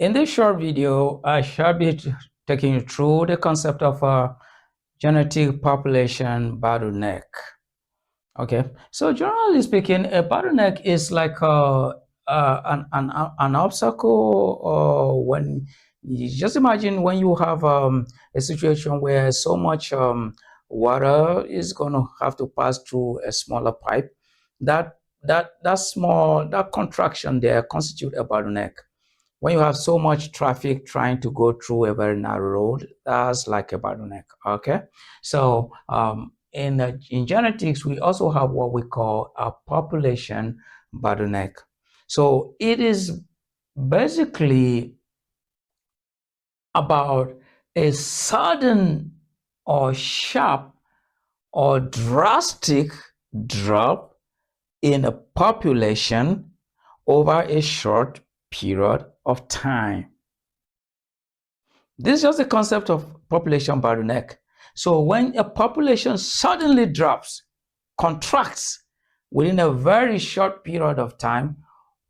In this short video, I shall be taking you through the concept of a genetic population bottleneck. Okay, so generally speaking, a bottleneck is like an obstacle, or when you just imagine when you have a situation where so much water is going to have to pass through a smaller pipe. That contraction there constitute a bottleneck. When you have so much traffic trying to go through a very narrow road, that's like a bottleneck. Okay, so in genetics, we also have what we call a population bottleneck. So it is basically about a sudden or sharp or drastic drop in a population over a short period of time. This is just the concept of population bottleneck. So when a population suddenly drops, contracts within a very short period of time,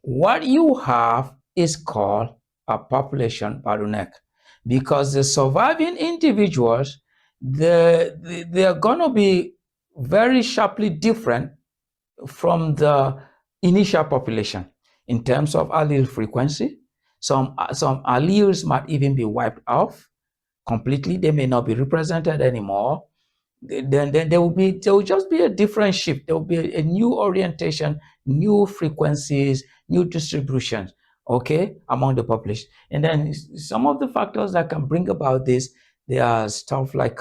what you have is called a population bottleneck, because the surviving individuals, they are going to be very sharply different from the initial population in terms of allele frequency. Some alleles might even be wiped off completely. They may not be represented anymore. Then there will just be a different shift. There will be a new orientation, new frequencies, new distributions, okay, among the population. And then some of the factors that can bring about this, there are stuff like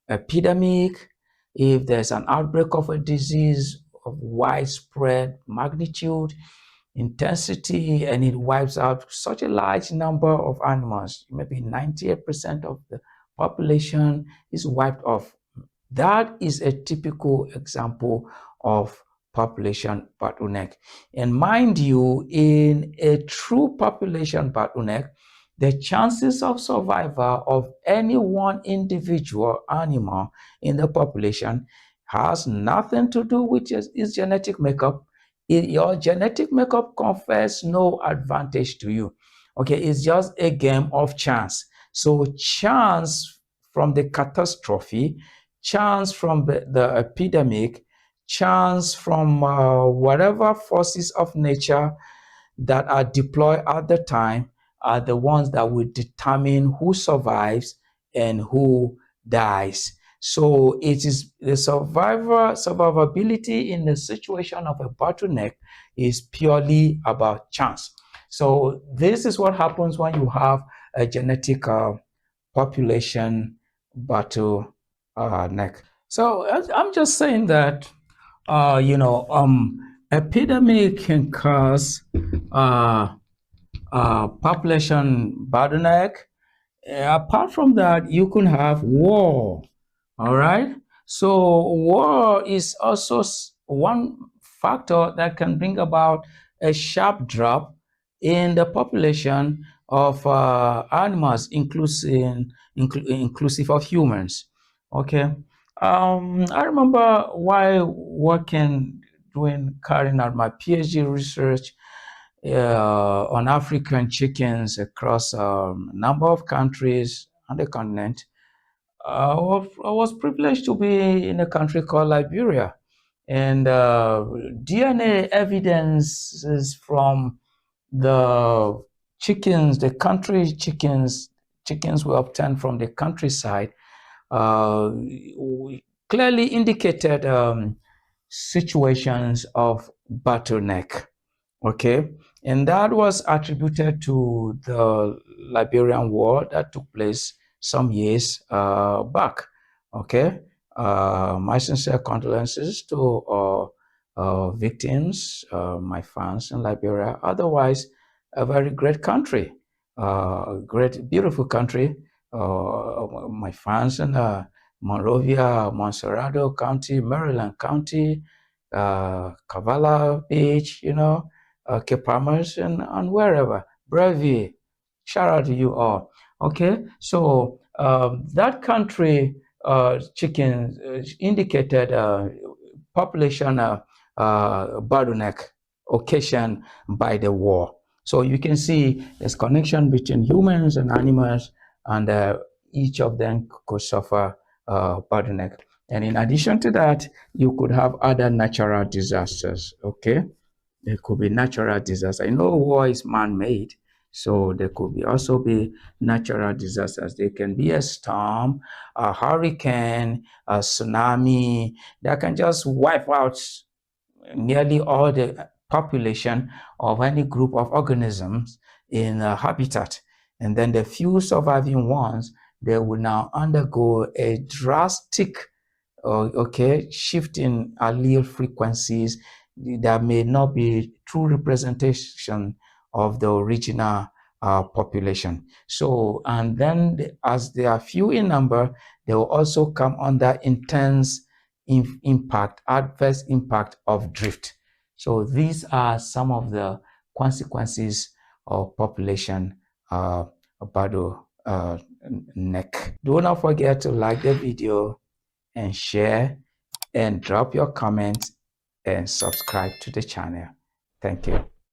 epidemic. If there's an outbreak of a disease of widespread magnitude, intensity, and it wipes out such a large number of animals, maybe 98% of the population is wiped off. That is a typical example of population bottleneck. And mind you, in a true population bottleneck, the chances of survival of any one individual animal in the population has nothing to do with its genetic makeup. Your genetic makeup confers no advantage to you. Okay, it's just a game of chance. So chance from the catastrophe, chance from the epidemic, chance from whatever forces of nature that are deployed at the time are the ones that will determine who survives and who dies. So it is the survivability in the situation of a bottleneck is purely about chance. So this is what happens when you have a genetic population bottleneck. So I'm just saying that epidemic can cause population bottleneck. Apart from that, you can have war. All right. So war is also one factor that can bring about a sharp drop in the population of animals, inclusive of humans. Okay. I remember while carrying out my PhD research on African chickens across a number of countries on the continent. I was privileged to be in a country called Liberia, and DNA evidences from the chickens we obtained from the countryside, we clearly indicated situations of bottleneck. Okay, and that was attributed to the Liberian War that took place some years back. Okay, my sincere condolences to victims, my fans in Liberia. Otherwise, a very great country, great, beautiful country. My fans in Monrovia, Monserrado County, Maryland County, Cavala Beach, Cape Palmas, and wherever, Brevi. Shout out to you all. Okay, so that country chicken indicated population bottleneck occasioned by the war. So you can see there's connection between humans and animals, and each of them could suffer bottleneck. And in addition to that, you could have other natural disasters. Okay, there could be natural disasters. I know war is man-made, so there could be also be natural disasters. There can be a storm, a hurricane, a tsunami that can just wipe out nearly all the population of any group of organisms in a habitat. And then the few surviving ones, they will now undergo a drastic shift in allele frequencies that may not be true representation of the original population. So, and then as they are few in number, they will also come under intense adverse impact of drift. So these are some of the consequences of population bottleneck. Do not forget to like the video and share and drop your comments and subscribe to the channel. Thank you.